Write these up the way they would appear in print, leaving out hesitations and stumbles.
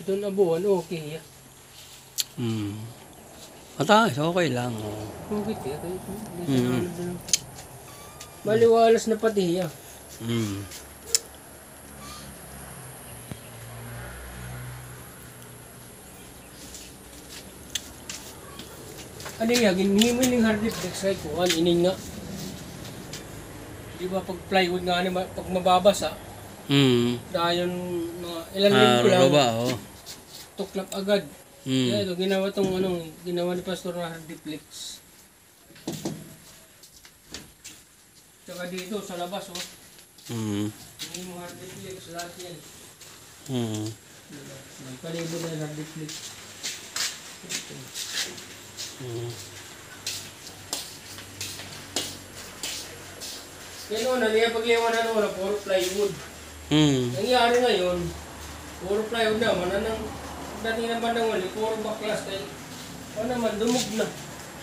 Itong abuan, okay. Mataas, okay lang. Okay, maliwalas na pati ya. Ano yan, ginihimo yung hard disk kay kuhan, inin nga. Di ba pag plywood nga, pag mababasa, dahil yung mga ilang linggo lang, tuklap agad. Kaya ito, ginawa ginawa ni Pastor na hardiplex. Tsaka dito, sa labas, hindi mo hardiplex, lahat yan. Nagpalibo na yung hardiplex. Yan o, pag-iwan na puro plywood. Nangyari ngayon, puro plywood na, mananang dating naman ng wali, puro baklas tayo. O naman, dumog na.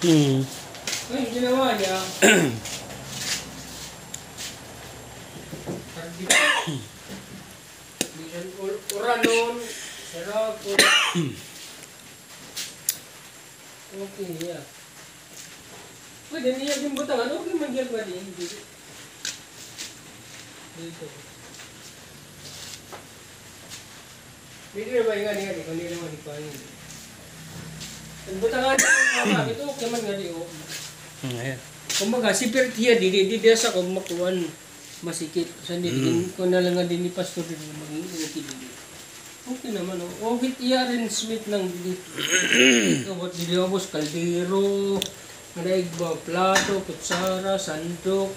Ngayon, ginawa niya, uranon, sarap, okay, yeah. Pwede niya yung butangan, okay man yan ba din? Dito. Dito na ba yung nga niya? Kung hindi naman ipangin. Ang butangan ito, okay man nga di. Kumbaga, si Pertia, di sa kung makuhan masikip. Sandi, kung na lang nga din ni Pastor din maging okay din. Okay naman, okay i-arrange Smith lang dito. Ito, dilabos, kaldero, naigba, plato, kutsara, sandok,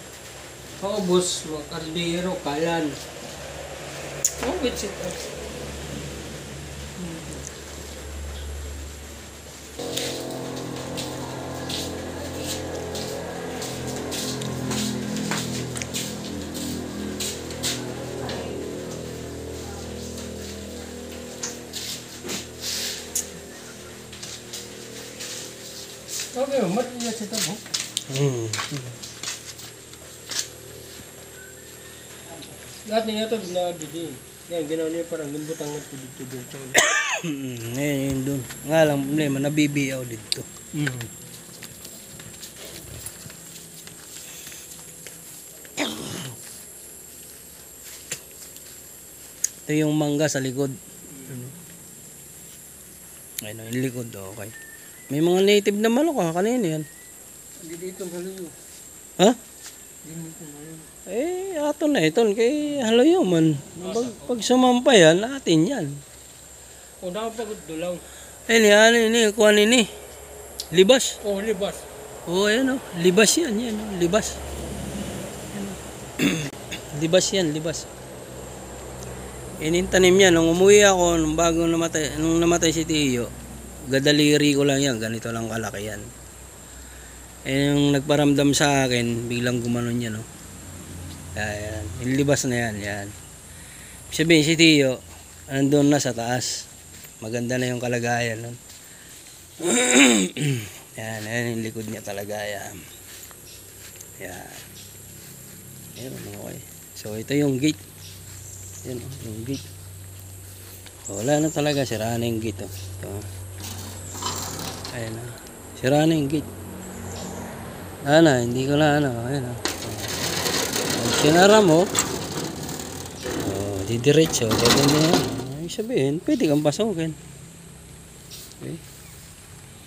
paubos, mga kaldero, kalan. Okay, sit up. Okay, mati niya siya tabo. Lahat niya ito na didi. Yan, ginawa niya parang limbutang na dito. Ngayon doon. Nga lang, problema, nabibiyaw dito. Ito yung mangga sa likod. Ayun, yung likod, okay. May mga native na manok kanina yan. Hindi dito halayo. Ha? Hindi dito halayo. Ato na ito kay halayo man. Pag sumampa yan, natin yan. O nakapagod dulaw. Ini, kuha nini. Libas. Libas. Ayan libas yan, libas. Libas yan, libas. Inintanim yan, nung umuwi ako, nung namatay si Tiyo, gadaliri ko lang yan, ganito lang kalaki yan. Yung nagparamdam sa akin, biglang gumanon yan, Ayan, inilibas na yan. Sabihin si Tiyo, andun na sa taas. Maganda na yung kalagayan nun. Yan yung likod niya talaga, yan. Ayan, okay. So, ito yung gate. Yan, yung gate. Wala na talaga, sira na yung gate, Ayan sira na yung gate. Hindi ko na ayan sinara mo, didiretso, pwede na yan. Ibig sabihin, pwede kang pasukin. Okay.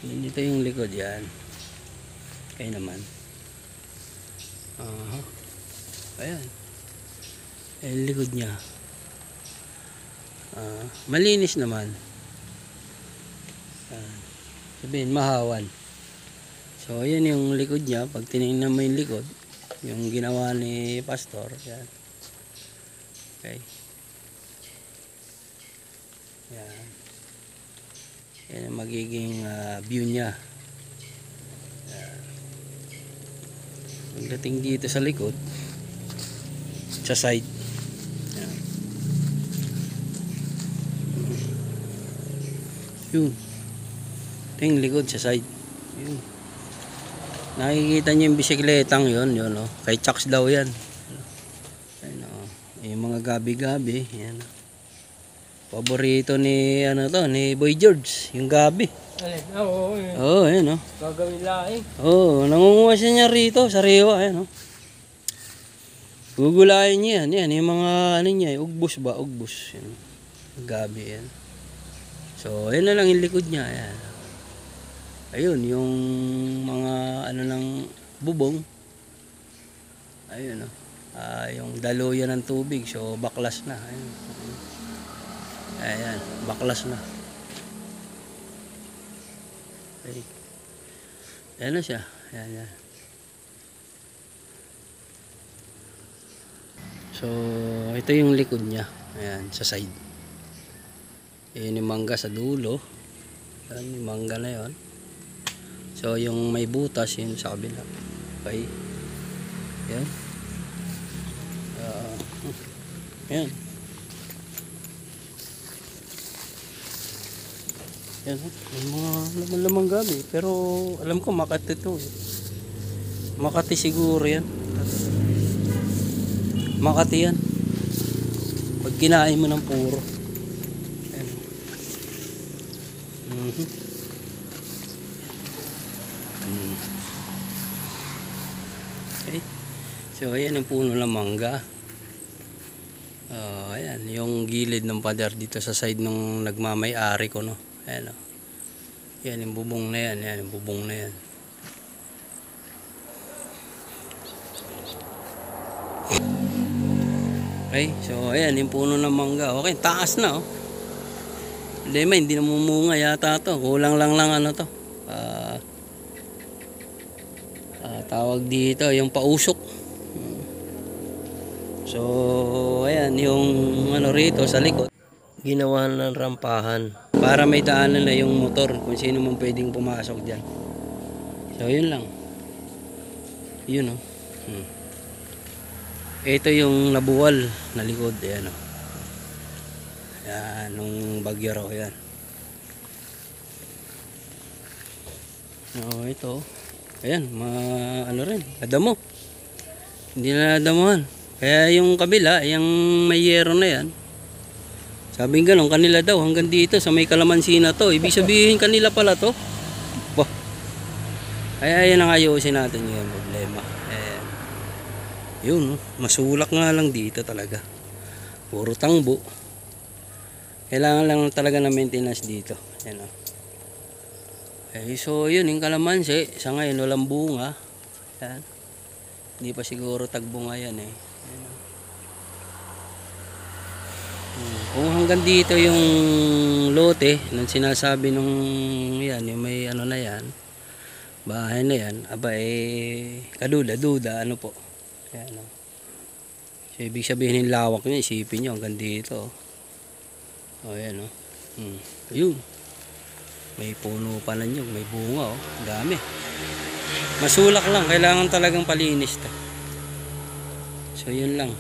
Dito yung likod yan. Kaya naman. Ayan. Yung likod niya. Malinis naman. Sabihin, mahawan. So, ayan yung likod niya. Pag tinignan mo yung likod, yung ginawa ni Pastor, yan. Okay. Yan. Yan ang magiging view niya. Yan. Pagdating dito sa likod, sa side. Yan. Yun. Ito yung likod sa side. Yun. Nakikita niyo yung bisikletang yun. Kay Chucks daw yan. Ayun, yung mga gabi-gabi. Yan. Paborito ni ano to, ni Boy George, yung gabi. Alin? Oo, yun. Oo, ayan oh. Gagawin laing. Oo, nangunguha siya niya rito sa Rio, ayan oh. Gugulayin niya yan, yan, yung mga ano niya, ugbos ba, ugbos. Yan. Gabi yan. So, ayan na lang yung likod niya, ayan. Ayun, yung mga ano ng bubong. Ayun oh. Yung daluyan ng tubig, so baklas na. Ayan. Ayan, baklas na. Okay. Ayan na siya. Ayan, ayan. So, ito yung likod niya. Ayan, sa side. Ayan yung mangga sa dulo. Ayan yung mangga na yun. So, yung may butas, yun sa kabila. Okay. Ayan. Ayan. Yan, may mga laman-lamang gabi. Pero alam ko Makati ito. Makati siguro yan. Makati yan. Pag kinain mo ng puro. Ayan. Okay. So ayan yung puno ng mangga. Ayan, yung gilid ng pader dito sa side nung nagmamay-ari ko, no. Ayan, oh. Yan yung bubong na yan, yan yung bubong na yan. Okay, so ayan yung puno ng mangga. Okay, taas na, oh. Hindi namumunga yata to. Kulang lang ano to. Tawag dito yung pausok. So ayan yung ano rito sa likod, ginawa ng rampahan para may daanan na yung motor kung sino man pwedeng pumasok dyan. So yun lang. Yun, oh. Ito yung nabuwal na likod. Ayan, oh. Ayan, nung bagyo raw yan. So ito, ayan, ano rin, adamo. Hindi na nadamuhan. Kaya yung kabila, yung may yero na yan, sabing ganun, kanila daw hanggang dito sa may kalamansi na to. Ibig sabihin kanila pala to. Bah. Kaya yan ang ayusin natin yung problema. Ayan. Yun, masulak nga lang dito talaga. Puro tangbo. Kailangan lang talaga ng maintenance dito. Ayan, oh. Okay, so yun yung kalamansi. Sa ngayon walang bunga. Ayan. Hindi pa siguro tagbunga yan eh. Ayan, oh. Kung hanggang dito yung lote nang sinasabi nung yan, yung may ano na yan, bahay na yan, aba eh kaduda-duda ano po. Ayan, oh. So ibig sabihin yung lawak nyo, isipin nyo hanggang dito. O ayan, oh. Ayun. May puno pa na nyo, may bunga, oh. Dami. Masulak lang, kailangan talagang palinis to. So yun lang.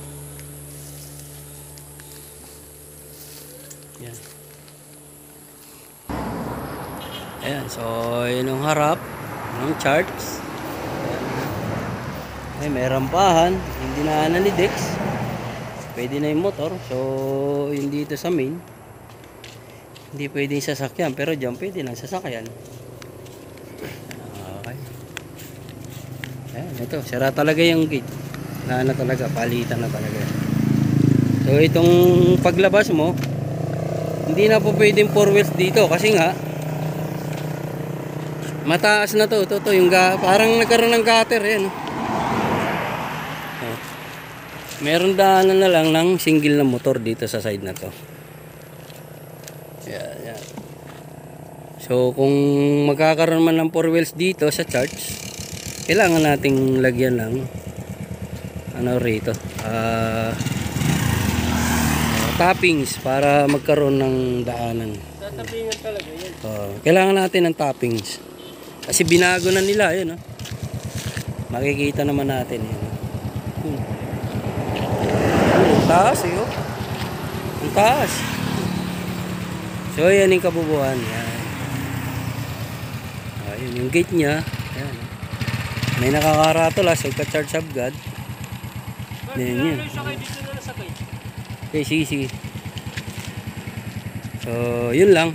Yan. Ayan, so yun yung harap ng charts. Ay, may rampahan, hindi na ni Dex. Pwede na yung motor. So yung dito sa main, hindi pwede yung sasakyan, pero dyan pwede na sasakyan. Okay. Ayan, ito, sira talaga yung gate. Na talaga, palitan na talaga. So itong paglabas mo, hindi na po pwedeng 4 wheels dito kasi nga mataas na to yung parang nagkaroon ng gutter yan. Oh. Meron daanan na lang ng single na motor dito sa side na to. Yan. So kung magkakaroon man ng 4 wheels dito sa charge, kailangan nating lagyan ng ano rito, toppings para magkaroon ng daanan. Tatapingan talaga yan. Kailangan natin ng toppings. Kasi binago na nila, yun. Makikita naman natin. Yun. Ang taas, eh. Oh. Ang taas. So, yan yung kabubuhan. Yan. Yun yung gate niya. Yan. May nakakaratol, pagka-charge of God. Yan yun. Sakay dito na nasakay. Okay, sige. So, yun lang.